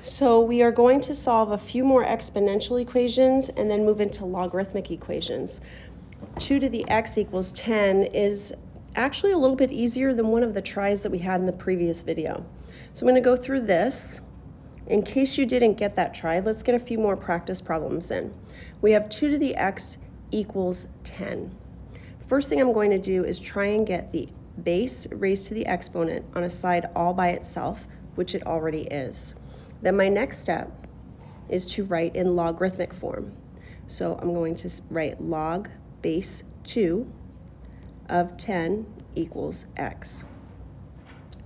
So we are going to solve a few more exponential equations and then move into logarithmic equations. 2 to the x equals 10 is actually a little bit easier than one of the tries that we had in the previous video. So I'm going to go through this. In case you didn't get that try, let's get a few more practice problems in. We have 2 to the x equals 10. First thing I'm going to do is try and get the base raised to the exponent on a side all by itself, which it already is. Then my next step is to write in logarithmic form. So I'm going to write log base 2 of 10 equals x.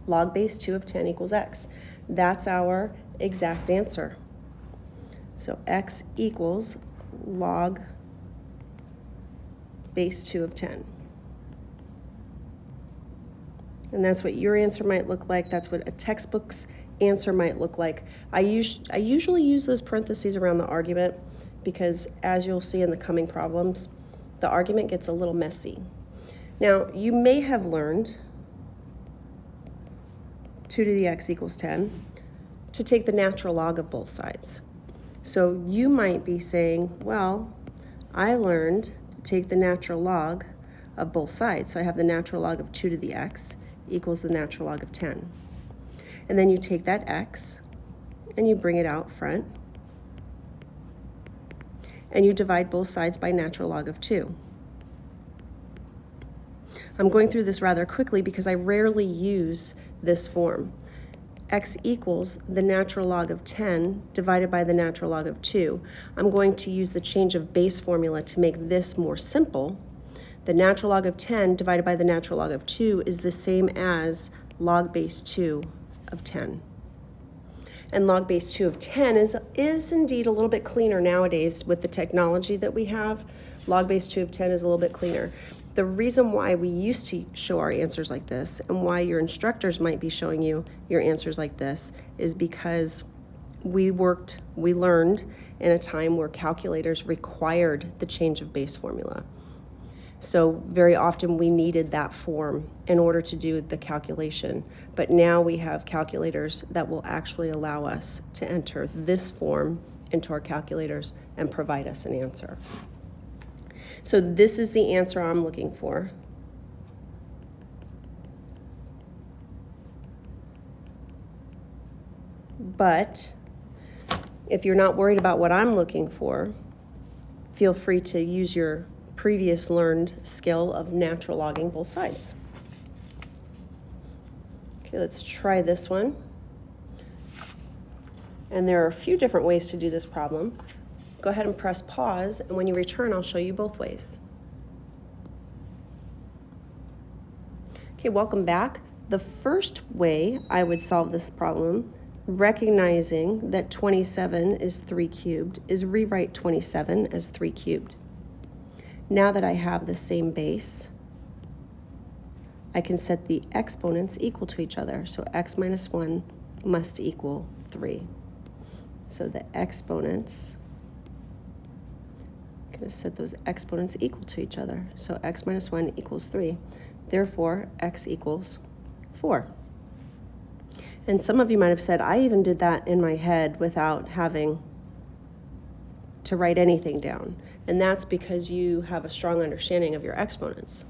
Log base 2 of 10 equals x. That's our exact answer. So x equals log base 2 of 10. And that's what your answer might look like. That's what a textbook's answer might look like. I usually use those parentheses around the argument because, as you'll see in the coming problems, the argument gets a little messy. Now, you may have learned 2 to the x equals 10 to take the natural log of both sides. So you might be saying, well, I learned to take the natural log of both sides. So I have the natural log of 2 to the x equals the natural log of 10. And then you take that x and you bring it out front and you divide both sides by natural log of 2. I'm going through this rather quickly because I rarely use this form. X equals the natural log of 10 divided by the natural log of 2. I'm going to use the change of base formula to make this more simple. The natural log of 10 divided by the natural log of 2 is the same as log base 2 of 10. And log base 2 of 10 is indeed a little bit cleaner nowadays with the technology that we have. Log base 2 of 10 is a little bit cleaner. The reason why we used to show our answers like this and why your instructors might be showing you your answers like this is because we learned in a time where calculators required the change of base formula. So very often we needed that form in order to do the calculation. But now we have calculators that will actually allow us to enter this form into our calculators and provide us an answer. So this is the answer I'm looking for. But if you're not worried about what I'm looking for, feel free to use your previous learned skill of natural logging both sides. Okay, let's try this one. And there are a few different ways to do this problem. Go ahead and press pause, and when you return, I'll show you both ways. Okay, welcome back. The first way I would solve this problem, recognizing that 27 is 3 cubed, is rewrite 27 as 3 cubed. Now that I have the same base, I can set the exponents equal to each other. So x minus 1 must equal 3. So the exponents, I'm going to set those exponents equal to each other. So x minus 1 equals 3. Therefore, x equals 4. And some of you might have said, I even did that in my head without having to write anything down. And that's because you have a strong understanding of your exponents.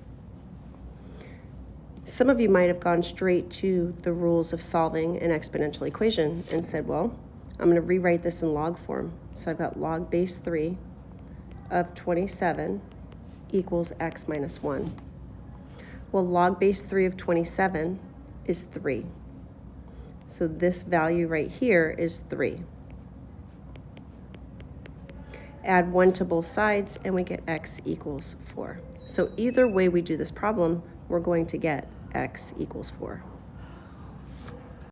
Some of you might have gone straight to the rules of solving an exponential equation and said, well, I'm going to rewrite this in log form. So I've got log base 3 of 27 equals x minus 1. Well, log base 3 of 27 is 3. So this value right here is 3. Add 1 to both sides, and we get x equals 4. So either way we do this problem, we're going to get x equals 4.